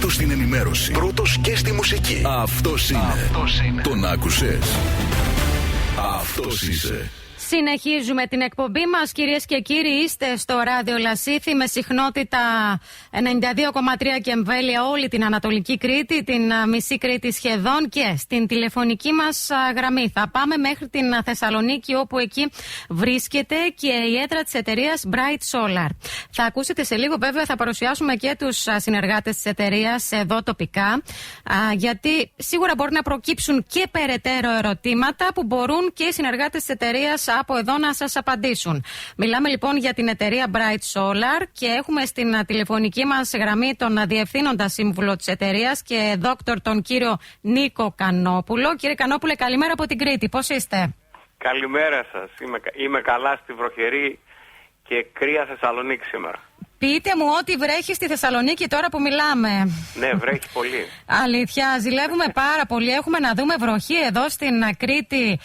Πρώτος στην ενημέρωση, πρώτος και στη μουσική. Αυτός είναι. Τον άκουσες? Αυτός είσαι. Συνεχίζουμε την εκπομπή μας, κυρίες και κύριοι. Είστε στο ράδιο Λασίθι με συχνότητα 92,3 και εμβέλεια όλη την Ανατολική Κρήτη, την μισή Κρήτη σχεδόν, και στην τηλεφωνική μας γραμμή θα πάμε μέχρι την Θεσσαλονίκη, όπου εκεί βρίσκεται και η έδρα της εταιρείας Bright Solar. Θα ακούσετε σε λίγο, βέβαια θα παρουσιάσουμε και τους συνεργάτες της εταιρείας εδώ τοπικά, γιατί σίγουρα μπορεί να προκύψουν και περαιτέρω ερωτήματα που μπορούν και οι συνεργάτες της εταιρείας από εδώ να σας απαντήσουν. Μιλάμε λοιπόν για την εταιρεία Bright Solar και έχουμε στην τηλεφωνική μας γραμμή τον διευθύνοντα σύμβουλο της εταιρείας και δόκτωρ τον κύριο Νίκο Κανόπουλο. Κύριε Κανόπουλε, καλημέρα από την Κρήτη. Πώς είστε? Καλημέρα σας. Είμαι καλά στη βροχερή και κρύα Θεσσαλονίκη σήμερα. Πείτε μου ότι βρέχει στη Θεσσαλονίκη τώρα που μιλάμε. Ναι, βρέχει πολύ. Αλήθεια, ζηλεύουμε πάρα πολύ. Έχουμε να δούμε βροχή εδώ στην Κρήτη.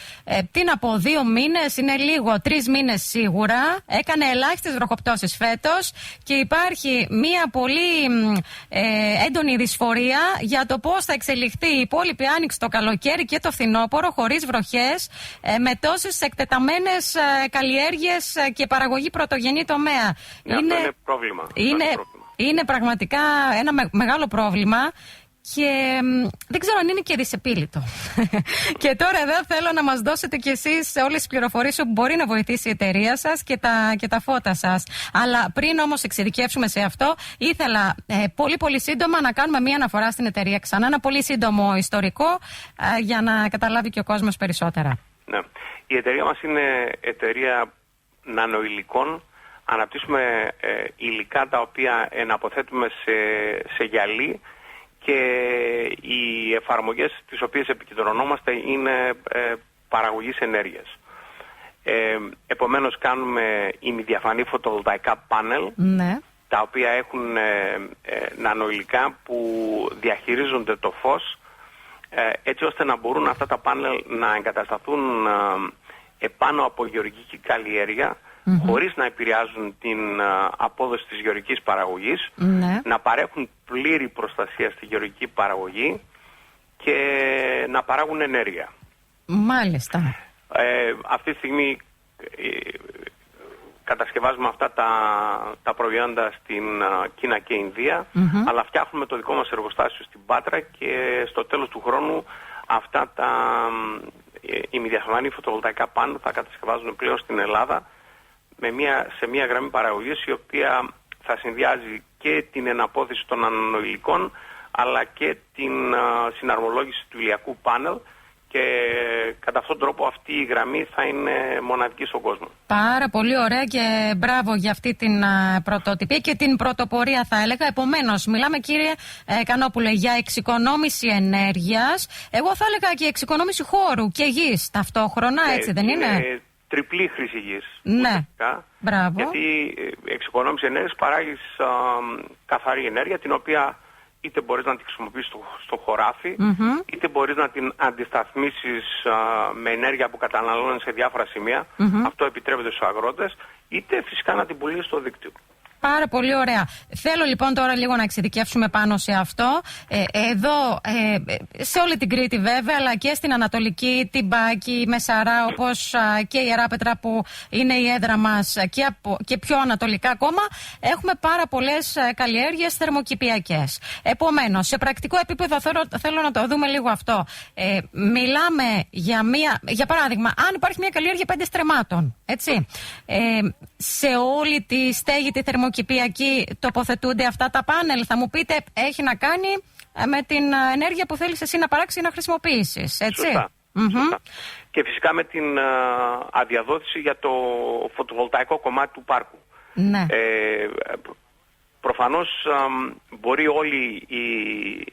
Τι να πω, 2 μήνες είναι λίγο, 3 μήνες σίγουρα. Έκανε ελάχιστες βροχοπτώσεις φέτος και υπάρχει μια πολύ έντονη δυσφορία για το πώς θα εξελιχθεί η υπόλοιπη άνοιξη το καλοκαίρι και το φθινόπωρο χωρίς βροχές, με τόσες εκτεταμένες καλλιέργειες και παραγωγή πρωτογενή τομέα. Ναι, αυτό είναι πρόβλημα. Είναι πραγματικά ένα μεγάλο πρόβλημα και δεν ξέρω αν είναι και δυσεπίλητο. Και τώρα εδώ θέλω να μας δώσετε κι εσείς όλες τις πληροφορίες που μπορεί να βοηθήσει η εταιρεία σας και τα φώτα σας. Αλλά πριν όμως εξειδικεύσουμε σε αυτό, ήθελα πολύ σύντομα να κάνουμε μία αναφορά στην εταιρεία ξανά, ένα πολύ σύντομο ιστορικό για να καταλάβει και ο κόσμος περισσότερα. Ναι. Η εταιρεία μας είναι εταιρεία νανοηλικών. Αναπτύσσουμε υλικά τα οποία εναποθέτουμε σε γυαλί και οι εφαρμογές τις οποίες επικεντρωνόμαστε είναι παραγωγής ενέργειας. Επομένως κάνουμε ημιδιαφανή φωτοβολταϊκά πάνελ, ναι, τα οποία έχουν νανοηλικά που διαχειρίζονται το φως, έτσι ώστε να μπορούν αυτά τα πάνελ να εγκατασταθούν επάνω από γεωργική καλλιέργεια, χωρίς να επηρεάζουν την απόδοση της γεωργικής παραγωγής, να παρέχουν πλήρη προστασία στη γεωργική παραγωγή και να παράγουν ενέργεια. Μάλιστα. Αυτή τη στιγμή κατασκευάζουμε αυτά τα προϊόντα στην Κίνα και Ινδία, αλλά φτιάχνουμε το δικό μας εργοστάσιο στην Πάτρα και στο τέλος του χρόνου αυτά τα ημιδιαφανή φωτοβολταϊκά πάνελ θα κατασκευάζουν πλέον στην Ελλάδα σε μια γραμμή παραγωγής η οποία θα συνδυάζει και την εναπόθεση των νανοηλικών αλλά και την συναρμολόγηση του ηλιακού πάνελ, και κατά αυτόν τον τρόπο αυτή η γραμμή θα είναι μοναδική στον κόσμο. Πάρα πολύ ωραία και μπράβο για αυτή την πρωτοτυπία και την πρωτοπορία, θα έλεγα. Επομένως, μιλάμε, κύριε Κανόπουλε, για εξοικονόμηση ενέργειας. Εγώ θα έλεγα και εξοικονόμηση χώρου και γης ταυτόχρονα, έτσι δεν είναι? Τριπλή χρήση γης. Ναι, μπράβο. Γιατί εξοικονόμηση ενέργειας παράγεις καθαρή ενέργεια, την οποία είτε μπορείς να την χρησιμοποιήσεις στο χωράφι, είτε μπορείς να την αντισταθμίσεις με ενέργεια που καταναλώνει σε διάφορα σημεία. Αυτό επιτρέπεται στους αγρότες, είτε φυσικά να την πουλήσεις στο δίκτυο. Πάρα πολύ ωραία. Θέλω λοιπόν τώρα λίγο να εξειδικεύσουμε πάνω σε αυτό. Εδώ, σε όλη την Κρήτη βέβαια, αλλά και στην Ανατολική, Τιμπάκη, Μεσαρά, όπως και η Ιεράπετρα που είναι η έδρα μας, και πιο ανατολικά ακόμα, έχουμε πάρα πολλές καλλιέργειες θερμοκηπιακές. Επομένως, σε πρακτικό επίπεδο θέλω να το δούμε λίγο αυτό. Μιλάμε για παράδειγμα, αν υπάρχει μια καλλιέργεια 5 στρεμμάτων, έτσι, σε όλη τη στέγη τη θερμοκηπιακή τοποθετούνται αυτά τα πάνελ? Θα μου πείτε, έχει να κάνει με την ενέργεια που θέλεις εσύ να παράξεις ή να χρησιμοποιήσεις, έτσι? Σωστά. Σωστά. Και φυσικά με την αδειαδότηση για το φωτοβολταϊκό κομμάτι του πάρκου. Ναι. Προφανώς μπορεί όλη η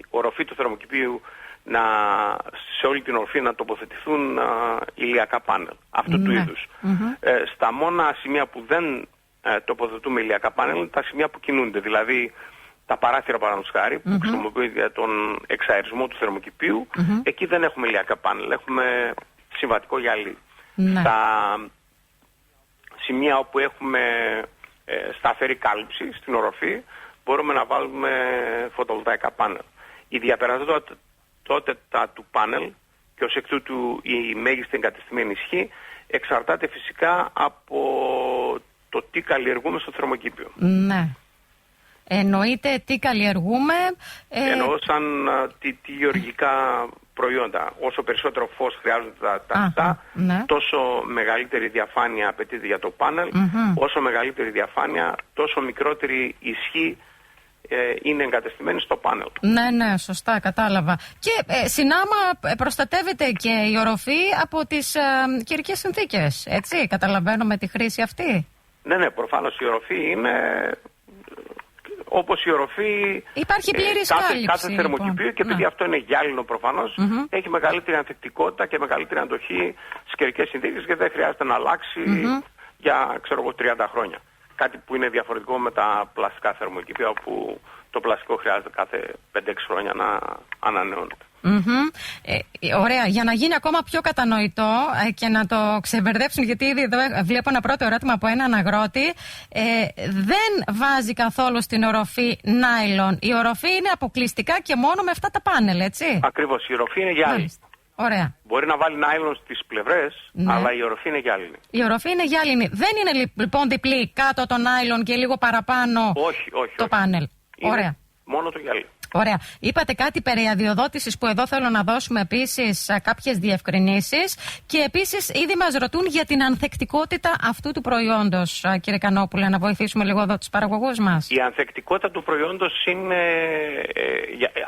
οροφή του θερμοκηπίου σε όλη την οροφή να τοποθετηθούν ηλιακά πάνελ αυτού του είδους. Στα μόνα σημεία που δεν τοποθετούμε ηλιακά πάνελ, τα σημεία που κινούνται, δηλαδή τα παράθυρα, παραδείγματος χάρη, που χρησιμοποιούνται για τον εξαερισμό του θερμοκηπίου, εκεί δεν έχουμε ηλιακά πάνελ, έχουμε συμβατικό γυαλί. Τα σημεία όπου έχουμε σταθερή κάλυψη στην οροφή, μπορούμε να βάλουμε φωτοβολταϊκά πάνελ. Η διαπεραστικότητα του πάνελ και ως εκ τούτου η μέγιστη εγκατεστημένη ισχύ εξαρτάται φυσικά από το τι καλλιεργούμε στο θερμοκήπιο. Ναι. Εννοείται τι καλλιεργούμε. Εννοώ σαν τι γεωργικά προϊόντα. Όσο περισσότερο φως χρειάζονται τα φυτά, ναι. τόσο μεγαλύτερη διαφάνεια απαιτείται για το πάνελ. Όσο μεγαλύτερη διαφάνεια, τόσο μικρότερη ισχύ είναι εγκατεστημένη στο πάνελ. Ναι, σωστά, κατάλαβα. Και συνάμα προστατεύεται και η οροφή από τις καιρικές συνθήκες, έτσι, καταλαβαίνω με τη χρήση αυτή. Ναι, προφανώς η οροφή είναι... Όπως η οροφή, υπάρχει πλήρης κάλυψη, κάθε θερμοκηπίου λοιπόν. Και επειδή αυτό είναι γυάλινο προφανώς, έχει μεγαλύτερη ανθεκτικότητα και μεγαλύτερη αντοχή στις καιρικές συνθήκες και δεν χρειάζεται να αλλάξει για 30 χρόνια. Κάτι που είναι διαφορετικό με τα πλαστικά θερμοκηπία, όπου το πλαστικό χρειάζεται κάθε 5-6 χρόνια να ανανεώνεται. Ωραία. Για να γίνει ακόμα πιο κατανοητό και να το ξεμπερδέψουν, γιατί ήδη εδώ βλέπω ένα πρώτο ερώτημα από έναν αγρότη, δεν βάζει καθόλου στην οροφή νάιλον. Η οροφή είναι αποκλειστικά και μόνο με αυτά τα πάνελ, έτσι. Ακριβώς. Η οροφή είναι γυάλινη. Ωραία. Μπορεί να βάλει νάιλον στις πλευρές, ναι. αλλά η οροφή είναι γυάλινη. Η οροφή είναι γυάλινη. Δεν είναι λοιπόν διπλή κάτω το νάιλον και λίγο παραπάνω το πάνελ. Είναι ωραία. Μόνο το γυάλινο. Ωραία. Είπατε κάτι περί αδειοδότησης που εδώ θέλω να δώσουμε επίσης κάποιες διευκρινήσεις και επίσης ήδη μας ρωτούν για την ανθεκτικότητα αυτού του προϊόντος, κύριε Κανόπουλε, να βοηθήσουμε λίγο εδώ τους παραγωγούς μας. Η ανθεκτικότητα του προϊόντος είναι,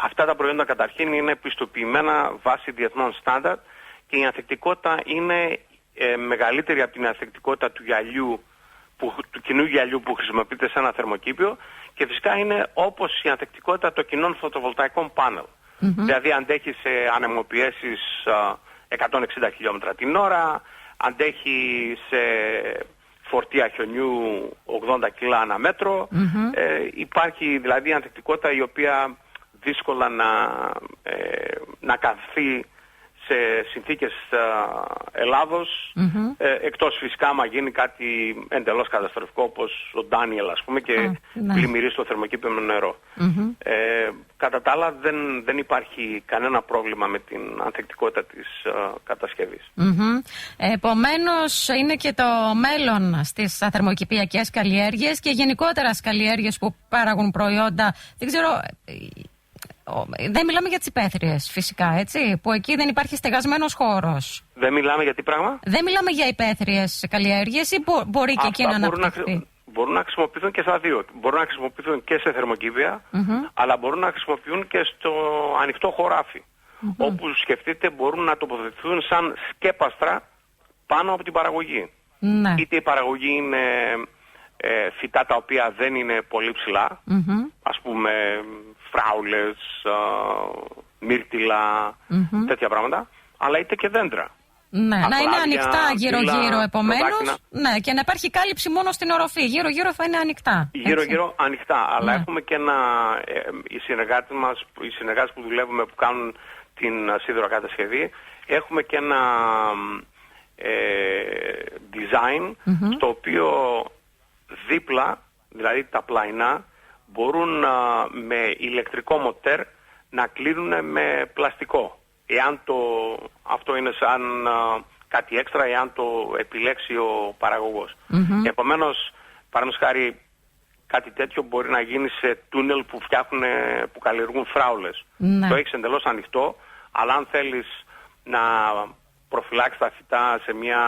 αυτά τα προϊόντα καταρχήν είναι πιστοποιημένα βάσει διεθνών στάνταρ και η ανθεκτικότητα είναι μεγαλύτερη από την ανθεκτικότητα του γυαλιού, του κοινού γυαλιού που χρησιμοποιείται σε ένα θερμοκήπιο και φυσικά είναι όπως η ανθεκτικότητα των κοινών φωτοβολταϊκών πάνελ. Δηλαδή αντέχει σε ανεμοποιήσεις 160 χιλιόμετρα την ώρα, αντέχει σε φορτία χιονιού 80 κιλά ανά μέτρο. Υπάρχει δηλαδή ανθεκτικότητα η οποία δύσκολα να καθθεί σε συνθήκες Ελλάδος, εκτός φυσικά άμα γίνει κάτι εντελώς καταστροφικό όπως ο Ντάνιελ ας πούμε και πλημμυρίσει το θερμοκήπιο με νερό. Κατά τα άλλα δεν υπάρχει κανένα πρόβλημα με την ανθεκτικότητα της κατασκευής. Επομένως είναι και το μέλλον στις θερμοκηπιακές καλλιέργειες και γενικότερα στις καλλιέργειες που παράγουν προϊόντα. Δεν ξέρω... Δεν μιλάμε για τις υπαίθριες φυσικά, έτσι, που εκεί δεν υπάρχει στεγασμένος χώρος. Δεν μιλάμε για τι πράγμα? Δεν μιλάμε για υπαίθριες καλλιέργειες ή μπορεί και εκεί να αναπτυχθεί? Μπορούν να χρησιμοποιηθούν και στα δύο. Μπορούν να χρησιμοποιηθούν και σε θερμοκήπια, αλλά μπορούν να χρησιμοποιηθούν και στο ανοιχτό χωράφι. Όπου σκεφτείτε μπορούν να τοποθετηθούν σαν σκέπαστρα πάνω από την παραγωγή. Ναι. Είτε η παραγωγή είναι φυτά τα οποία δεν είναι πολύ ψηλά, ας πούμε φράουλες, μύρτιλα, τέτοια πράγματα, αλλά είτε και δέντρα. Ναι, να είναι ανοιχτά γύρω-γύρω επομένως, ναι, και να υπάρχει κάλυψη μόνο στην οροφή. Γύρω-γύρω θα είναι ανοιχτά. Γύρω-γύρω ανοιχτά, αλλά έχουμε και οι συνεργάτες που δουλεύουμε, που κάνουν την σιδηροκατασκευή, έχουμε και ένα design στο οποίο δίπλα, δηλαδή τα πλαϊνά, μπορούν με ηλεκτρικό μοτέρ να κλείνουν με πλαστικό. Εάν αυτό είναι σαν κάτι έξτρα, εάν το επιλέξει ο παραγωγός. Επομένως, παραδείγματος χάρη, κάτι τέτοιο μπορεί να γίνει σε τούνελ που καλλιεργούν φράουλες. Το έχεις εντελώς ανοιχτό, αλλά αν θέλεις να προφυλάξεις τα φυτά σε μια...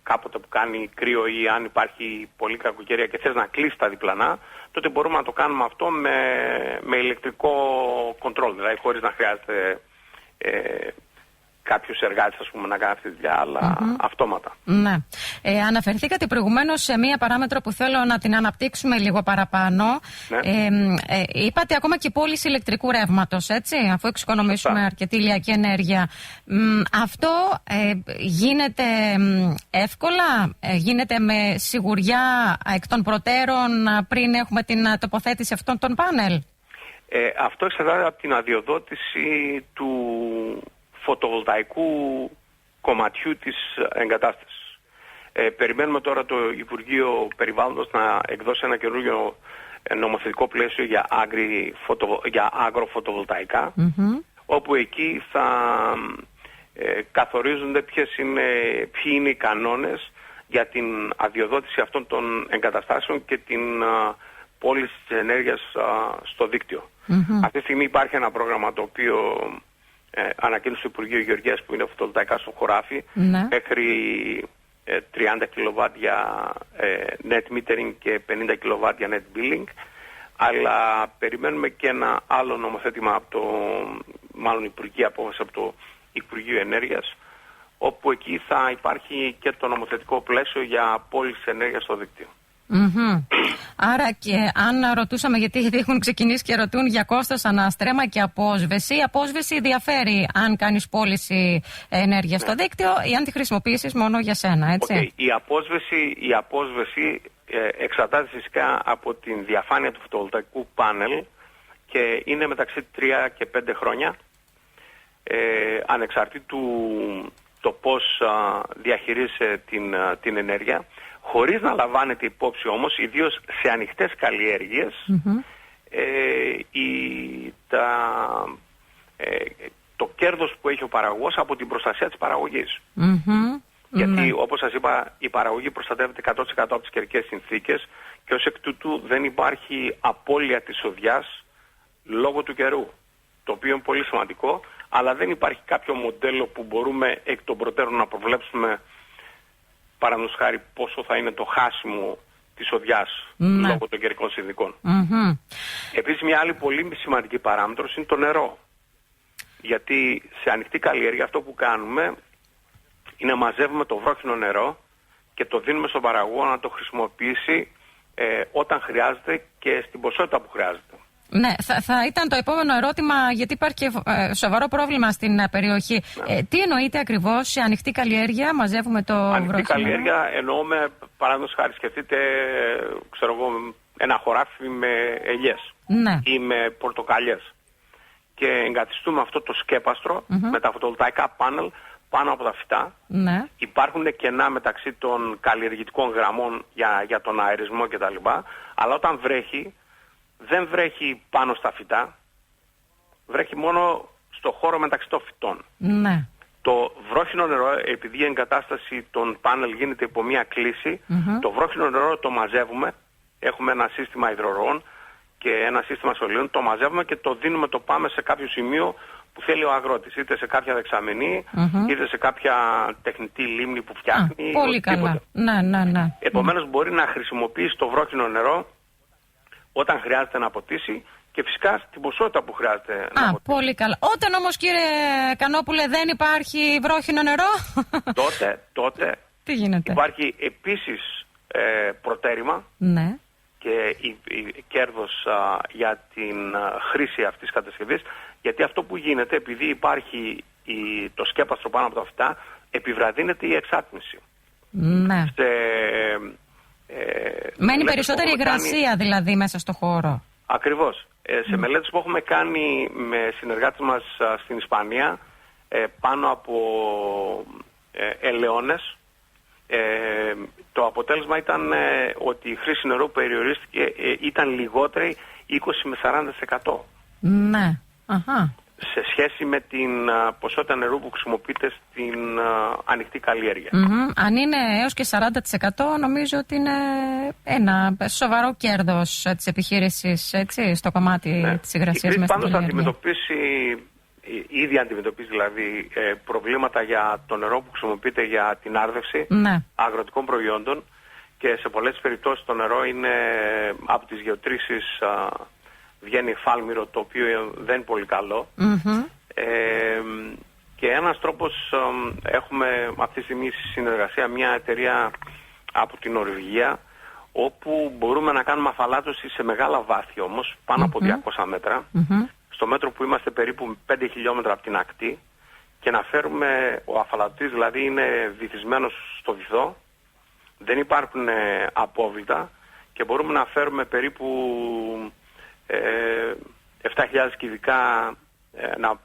κάποτε που κάνει κρύο ή αν υπάρχει πολύ κακοκαιρία και θες να κλείσεις τα διπλανά, τότε μπορούμε να το κάνουμε αυτό με ηλεκτρικό κοντρόλ, δηλαδή χωρίς να χρειάζεται κάποιους εργάτες ας πούμε, να κάνει αυτή τη δουλειά, αλλά αυτόματα. Ναι. Αναφερθήκατε προηγουμένως σε μία παράμετρο που θέλω να την αναπτύξουμε λίγο παραπάνω. Ναι. Είπατε ακόμα και πώληση ηλεκτρικού ρεύματος, έτσι, αφού εξοικονομήσουμε αρκετή ηλιακή ενέργεια. Αυτό γίνεται εύκολα, γίνεται με σιγουριά εκ των προτέρων πριν έχουμε την τοποθέτηση αυτών των πάνελ? Αυτό εξαρτάται από την αδειοδότηση του φωτοβολταϊκού κομματιού της εγκατάστασης. Περιμένουμε τώρα το Υπουργείο Περιβάλλοντος να εκδώσει ένα καινούργιο νομοθετικό πλαίσιο για αγροφωτοβολταϊκά, όπου εκεί θα καθορίζονται ποιοι είναι οι κανόνες για την αδειοδότηση αυτών των εγκαταστάσεων και την πώληση της ενέργειας στο δίκτυο. Αυτή τη στιγμή υπάρχει ένα πρόγραμμα το οποίο ανακοίνωσε το Υπουργείο Γεωργίας, που είναι φωτοβολταϊκά στο χωράφι, μέχρι 30 κιλοβάτ για net metering και 50 κιλοβάτ για net billing, αλλά περιμένουμε και ένα άλλο νομοθέτημα μάλλον υπουργική απόφαση από το Υπουργείο Ενέργειας, όπου εκεί θα υπάρχει και το νομοθετικό πλαίσιο για πώληση ενέργειας στο δίκτυο. Άρα, και αν ρωτούσαμε, γιατί έχουν ξεκινήσει και ρωτούν για κόστος αναστρέμα και απόσβεση, η απόσβεση διαφέρει αν κάνεις πώληση ενέργειας στο δίκτυο ή αν τη χρησιμοποιήσεις μόνο για σένα, έτσι. Η απόσβεση εξαρτάται φυσικά από την διαφάνεια του φωτοβολταϊκού πάνελ και είναι μεταξύ 3 και 5 χρόνια, ανεξαρτήτου το πώς διαχειρίζεσαι την ενέργεια, χωρίς να λαμβάνεται υπόψη όμως, ιδίως σε ανοιχτές καλλιέργειες, το κέρδος που έχει ο παραγωγός από την προστασία της παραγωγής. Γιατί, όπως σας είπα, η παραγωγή προστατεύεται 100% από τις καιρικές συνθήκες και ως εκ τούτου δεν υπάρχει απώλεια της οδιάς λόγω του καιρού, το οποίο είναι πολύ σημαντικό, αλλά δεν υπάρχει κάποιο μοντέλο που μπορούμε εκ των προτέρων να προβλέψουμε, παραδείγματος χάρη, πόσο θα είναι το χάσιμο της οδιάς λόγω των καιρικών συνθήκων. Επίσης, μια άλλη πολύ σημαντική παράμετρος είναι το νερό. Γιατί σε ανοιχτή καλλιέργεια αυτό που κάνουμε είναι μαζεύουμε το βρόχινο νερό και το δίνουμε στον παραγωγό να το χρησιμοποιήσει όταν χρειάζεται και στην ποσότητα που χρειάζεται. Ναι, θα ήταν το επόμενο ερώτημα, γιατί υπάρχει και σοβαρό πρόβλημα στην περιοχή. Τι εννοείται ακριβώς σε ανοιχτή καλλιέργεια, μαζεύουμε το βρόχινο? Ανοιχτή καλλιέργεια εννοούμε, παραδείγματος χάρη, σκεφτείτε, ένα χωράφι με ελιές ή με πορτοκαλιές. Και εγκαθιστούμε αυτό το σκέπαστρο με τα φωτοβολταϊκά πάνελ πάνω από τα φυτά. Υπάρχουν κενά μεταξύ των καλλιεργητικών γραμμών για τον αερισμό κτλ. Αλλά όταν βρέχει, δεν βρέχει πάνω στα φυτά, βρέχει μόνο στο χώρο μεταξύ των φυτών. Το βρόχινο νερό, επειδή η εγκατάσταση των πάνελ γίνεται υπό μία κλίση, το βρόχινο νερό το μαζεύουμε, έχουμε ένα σύστημα υδροροών και ένα σύστημα σωλείων, το μαζεύουμε και το δίνουμε, το πάμε σε κάποιο σημείο που θέλει ο αγρότης, είτε σε κάποια δεξαμενή, είτε σε κάποια τεχνητή λίμνη που φτιάχνει. Πολύ καλά. Επομένως μπορεί να χρησιμοποιήσει το βρόχινο νερό όταν χρειάζεται να ποτίσει και φυσικά στην ποσότητα που χρειάζεται να ποτίσει. Πολύ καλά. Όταν όμως, κύριε Κανόπουλε, δεν υπάρχει βρόχινο νερό, τότε τι γίνεται? Υπάρχει επίσης προτέρημα και κέρδος για την χρήση αυτής της κατασκευής, γιατί αυτό που γίνεται, επειδή υπάρχει το σκέπαστρο πάνω από τα φυτά, επιβραδύνεται η εξάτμιση. Μένει περισσότερη υγρασία δηλαδή μέσα στο χώρο. Ακριβώς. Σε μελέτες που έχουμε κάνει με συνεργάτες μας στην Ισπανία, πάνω από ελαιώνες, το αποτέλεσμα ήταν ότι η χρήση νερού περιορίστηκε, ήταν λιγότερη 20 με 40%. Σε σχέση με την ποσότητα νερού που χρησιμοποιείται στην ανοιχτή καλλιέργεια. Αν είναι έως και 40%, νομίζω ότι είναι ένα σοβαρό κέρδος της επιχείρησης, έτσι, στο κομμάτι της υγρασίας μέσα στην καλλιέργεια. Ήδη αντιμετωπίζει δηλαδή προβλήματα για το νερό που χρησιμοποιείται για την άρδευση αγροτικών προϊόντων, και σε πολλές περιπτώσεις το νερό είναι από τις γεωτρήσεις, βγαίνει φάλμυρο, το οποίο δεν είναι πολύ καλό. Και ένας τρόπος, έχουμε αυτή τη στιγμή στη συνεργασία μια εταιρεία από την Νορβηγία, όπου μπορούμε να κάνουμε αφαλάτωση σε μεγάλα βάθη όμως, πάνω από 200 μέτρα, στο μέτρο που είμαστε περίπου 5 χιλιόμετρα από την ακτή, και να φέρουμε, ο αφαλατής δηλαδή είναι βυθισμένος στο βυθό, δεν υπάρχουν απόβλητα και μπορούμε να φέρουμε περίπου 7.000 κυβικά, να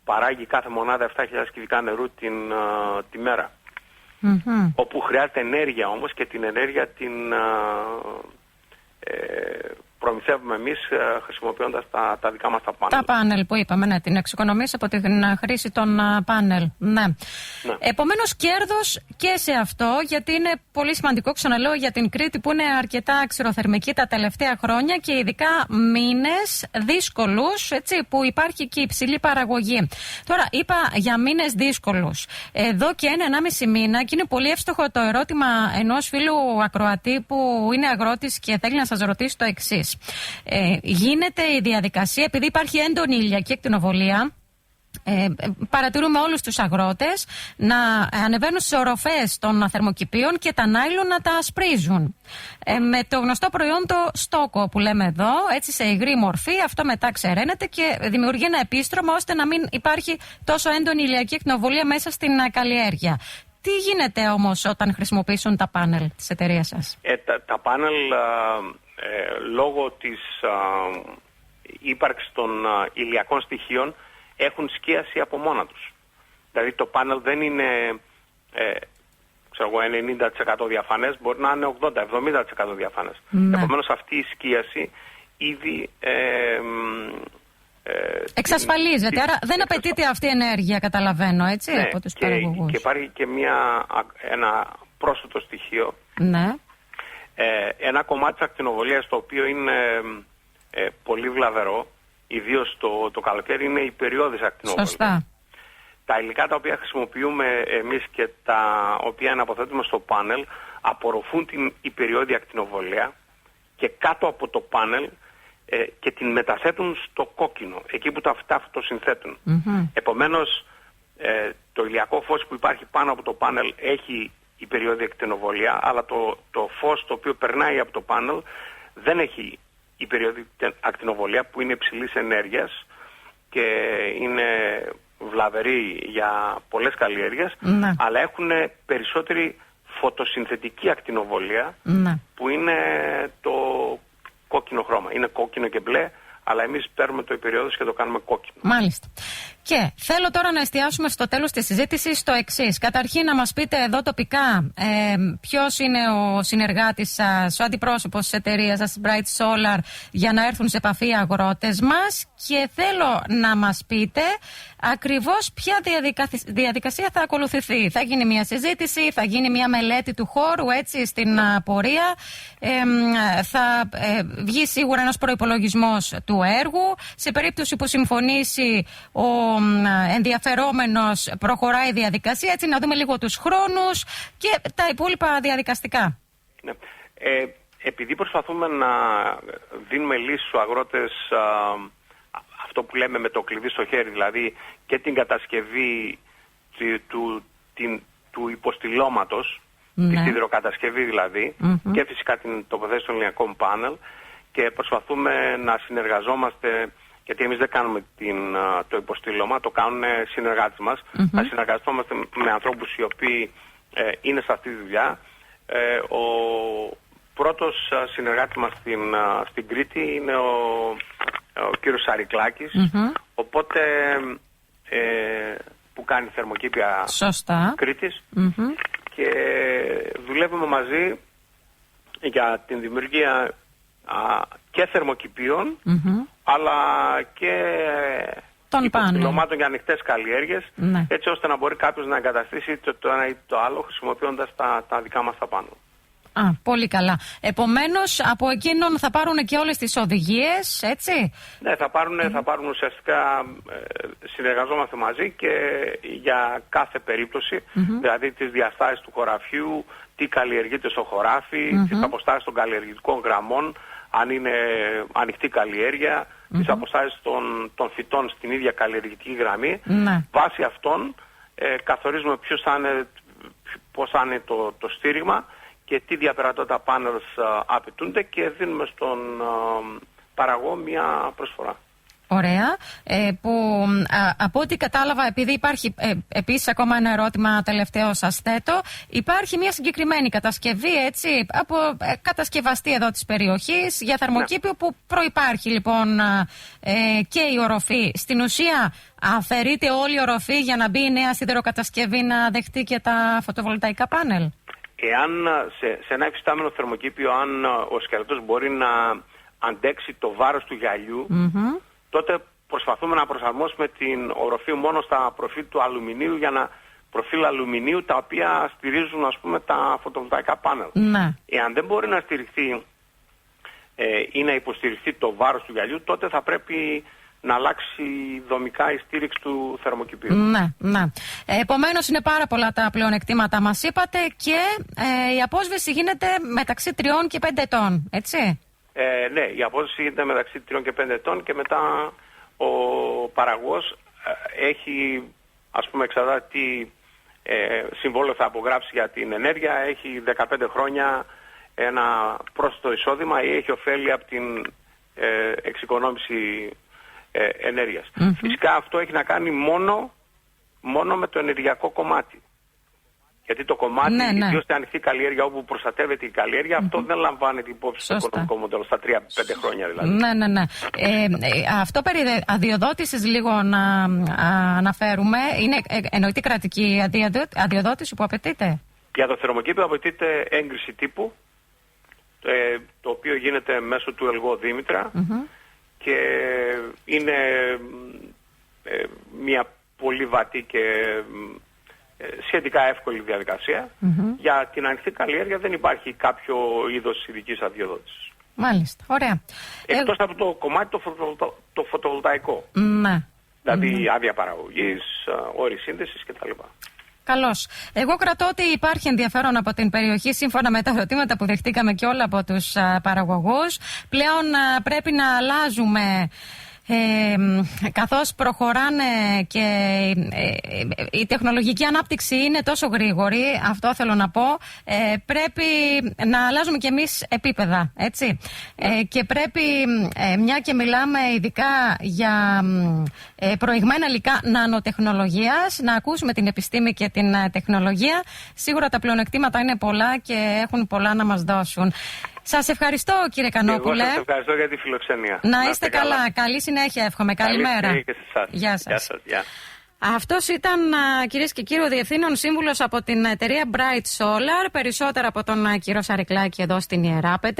παράγει κάθε μονάδα 7.000 κυβικά νερού τη μέρα. Όπου χρειάζεται ενέργεια όμως, και την ενέργεια την προμηθεύουμε εμείς χρησιμοποιώντας τα δικά μας τα πάνελ. Τα πάνελ που είπαμε, ναι, την εξοικονομήση από την χρήση των πάνελ. Ναι. Επομένως, κέρδος και σε αυτό, γιατί είναι πολύ σημαντικό, ξαναλέω, για την Κρήτη που είναι αρκετά ξηροθερμική τα τελευταία χρόνια και ειδικά μήνες δύσκολους, έτσι, που υπάρχει και υψηλή παραγωγή. Τώρα, είπα για μήνες δύσκολους. Εδώ και 1,5 μήνα, και είναι πολύ εύστοχο το ερώτημα ενός φίλου ακροατή που είναι αγρότης και θέλει να σας ρωτήσει το εξής. Γίνεται η διαδικασία, επειδή υπάρχει έντονη ηλιακή ακτινοβολία, παρατηρούμε όλους τους αγρότες να ανεβαίνουν στις οροφές των θερμοκηπίων και τα νάιλον να τα ασπρίζουν. Με το γνωστό προϊόν το στόκο που λέμε εδώ, έτσι σε υγρή μορφή, αυτό μετά ξεραίνεται και δημιουργεί ένα επίστρωμα ώστε να μην υπάρχει τόσο έντονη ηλιακή ακτινοβολία μέσα στην καλλιέργεια. Τι γίνεται όμως όταν χρησιμοποιήσουν τα πάνελ της εταιρείας σας? Τα πάνελ λόγω της ύπαρξης των ηλιακών στοιχείων έχουν σκίαση από μόνα τους. Δηλαδή το πάνελ δεν είναι 90% διαφανές, μπορεί να είναι 80-70% διαφανές. Επομένως αυτή η σκίαση ήδη εξασφαλίζεται, άρα δεν απαιτείται αυτή η ενέργεια, καταλαβαίνω, έτσι, ναι, από τους παραγωγούς. Και υπάρχει και ένα πρόσθετο στοιχείο. Ναι. Ένα κομμάτι της ακτινοβολίας το οποίο είναι πολύ βλαβερό, ιδίως το καλοκαίρι, είναι η περιόδης ακτινοβολία. Σωστά. Τα υλικά τα οποία χρησιμοποιούμε εμείς και τα οποία αναποθέτουμε στο πάνελ απορροφούν την υπεριώδη ακτινοβολία και κάτω από το πάνελ και την μεταθέτουν στο κόκκινο, εκεί που τα αυτοσυνθέτουν. Επομένως, το ηλιακό φως που υπάρχει πάνω από το πάνελ έχει υπεριώδη ακτινοβολία, αλλά το φως το οποίο περνάει από το πάνελ δεν έχει υπεριώδη ακτινοβολία, που είναι υψηλής ενέργειας και είναι βλαβερή για πολλές καλλιέργειες, αλλά έχουν περισσότερη φωτοσυνθετική ακτινοβολία, που είναι το κόκκινο χρώμα. Είναι κόκκινο και μπλε, αλλά εμείς παίρνουμε το υπεριόδος και το κάνουμε κόκκινο. Μάλιστα. Και θέλω τώρα να εστιάσουμε στο τέλος της συζήτησης στο εξής. Καταρχήν να μας πείτε εδώ τοπικά ποιος είναι ο συνεργάτης σας, ο αντιπρόσωπος της εταιρείας σας, Bright Solar, για να έρθουν σε επαφή οι αγρότες μας, και θέλω να μας πείτε ακριβώς ποια διαδικασία θα ακολουθηθεί. Θα γίνει μια συζήτηση, θα γίνει μια μελέτη του χώρου, έτσι, στην πορεία, θα βγει σίγουρα ένας προϋπολογισμός του έργου. Σε περίπτωση που συμφωνήσει ο ενδιαφερόμενος, προχωράει η διαδικασία, έτσι, να δούμε λίγο τους χρόνους και τα υπόλοιπα διαδικαστικά. Ναι. Επειδή προσπαθούμε να δίνουμε λύσεις στους αγρότες, αυτό που λέμε με το κλειδί στο χέρι, δηλαδή και την κατασκευή του υποστηλώματος, τη σιδηροκατασκευή δηλαδή, και φυσικά την τοποθέτηση των ηλιακών πάνελ, και προσπαθούμε να συνεργαζόμαστε, γιατί εμείς δεν κάνουμε το υποστήλωμα, το κάνουν συνεργάτες μας. Να συνεργαζόμαστε με ανθρώπους οι οποίοι είναι σε αυτή τη δουλειά. Ο πρώτος συνεργάτης μας στην Κρήτη είναι ο κύριος Σαρικλάκης, οπότε που κάνει θερμοκήπια Κρήτης, και δουλεύουμε μαζί για την δημιουργία και θερμοκηπίων, αλλά και υποστηλωμάτων για ανοιχτές καλλιέργειες, έτσι ώστε να μπορεί κάποιος να εγκαταστήσει το ένα ή το άλλο χρησιμοποιώντας τα δικά μας τα πάνω. Πολύ καλά. Επομένως, από εκείνον θα πάρουν και όλες τις οδηγίες, έτσι? Ναι, θα πάρουν ουσιαστικά, συνεργαζόμαστε μαζί και για κάθε περίπτωση, δηλαδή τις διαστάσεις του χωραφιού, τι καλλιεργείται στο χωράφι, τις αποστάσεις των καλλιεργητικών γραμμών, αν είναι ανοιχτή καλλιέργεια, τις αποστάσεις των φυτών στην ίδια καλλιεργητική γραμμή. Βάσει αυτών καθορίζουμε πώς θα είναι το στήριγμα και τι διαπερατότητα πάνελς απαιτούνται, και δίνουμε στον παραγωγό μια προσφορά. Ωραία. Από ό,τι κατάλαβα, επειδή υπάρχει επίσης ακόμα ένα ερώτημα τελευταίο σας θέτω, υπάρχει μια συγκεκριμένη κατασκευή, έτσι, από κατασκευαστή εδώ της περιοχής για θερμοκήπιο, που προϋπάρχει λοιπόν και η οροφή. Στην ουσία αφαιρείται όλη η οροφή για να μπει η νέα σιδεροκατασκευή να δεχτεί και τα φωτοβολταϊκά πάνελ. Εάν σε ένα υφιστάμενο θερμοκήπιο, αν ο σκελετός μπορεί να αντέξει το βάρος του γυαλιού, τότε προσπαθούμε να προσαρμόσουμε την οροφή μόνο στα προφίλ του αλουμινίου, προφίλ αλουμινίου τα οποία στηρίζουν, ας πούμε, τα φωτοβολταϊκά πάνελ. Ναι. Εάν δεν μπορεί να στηριχθεί ή να υποστηριχθεί το βάρος του γυαλιού, τότε θα πρέπει να αλλάξει δομικά η στήριξη του θερμοκηπίου. Ναι. Επομένως είναι πάρα πολλά τα πλεονεκτήματα μας είπατε, και η απόσβεση γίνεται μεταξύ 3 και 5 ετών, έτσι? Ναι, η απόσβεση γίνεται μεταξύ 3 και 5 ετών και μετά ο παραγωγός έχει, ας πούμε, εξαρτάται τι συμβόλαιο θα απογράψει για την ενέργεια, έχει 15 χρόνια ένα πρόσθετο εισόδημα ή έχει ωφέλη από την εξοικονόμηση ενέργειας. Φυσικά αυτό έχει να κάνει μόνο με το ενεργειακό κομμάτι. Γιατί το κομμάτι, ιδίως στην ανοιχτή καλλιέργεια, όπου προστατεύεται η καλλιέργεια, αυτό δεν λαμβάνεται υπόψη στο οικονομικό μοντέλο, στα 3-5 χρόνια δηλαδή. Ναι. Αυτό περί αδειοδότησης λίγο να αναφέρουμε. Είναι εννοείται κρατική αδειοδότηση που απαιτείται? Για το θερμοκήπιο απαιτείται έγκριση τύπου, το οποίο γίνεται μέσω του ΕΛΓΟ Δήμητρα, και είναι μια πολύ βατή και σχετικά εύκολη διαδικασία. Για την ανοιχτή καλλιέργεια δεν υπάρχει κάποιο είδος ειδικής αδειοδότησης. Μάλιστα, ωραία. Εκτός από το κομμάτι το φωτοβολταϊκό. Ναι. Δηλαδή άδεια παραγωγής, όροι σύνδεσης κτλ. Καλώς. Εγώ κρατώ ότι υπάρχει ενδιαφέρον από την περιοχή, σύμφωνα με τα ερωτήματα που δεχτήκαμε και όλα από τους παραγωγούς. Πλέον πρέπει να αλλάζουμε, καθώς προχωράνε και η τεχνολογική ανάπτυξη είναι τόσο γρήγορη, αυτό θέλω να πω, πρέπει να αλλάζουμε κι εμείς επίπεδα, έτσι. Και πρέπει, μια και μιλάμε ειδικά για προηγμένα υλικά νανοτεχνολογίας, να ακούσουμε την επιστήμη και την τεχνολογία. Σίγουρα τα πλεονεκτήματα είναι πολλά και έχουν πολλά να μας δώσουν. Σας ευχαριστώ, κύριε Κανόπουλε. Εγώ σας ευχαριστώ για τη φιλοξενία. Να είστε καλά. Καλή συνέχεια εύχομαι. Καλημέρα. Και σε εσάς. Γεια σας. Γεια. Αυτός ήταν, κυρίες και κύριοι, ο Διευθύνων Σύμβουλος από την εταιρεία Bright Solar. Περισσότερα από τον κύριο Σαρικλάκη εδώ στην Ιεράπετρα.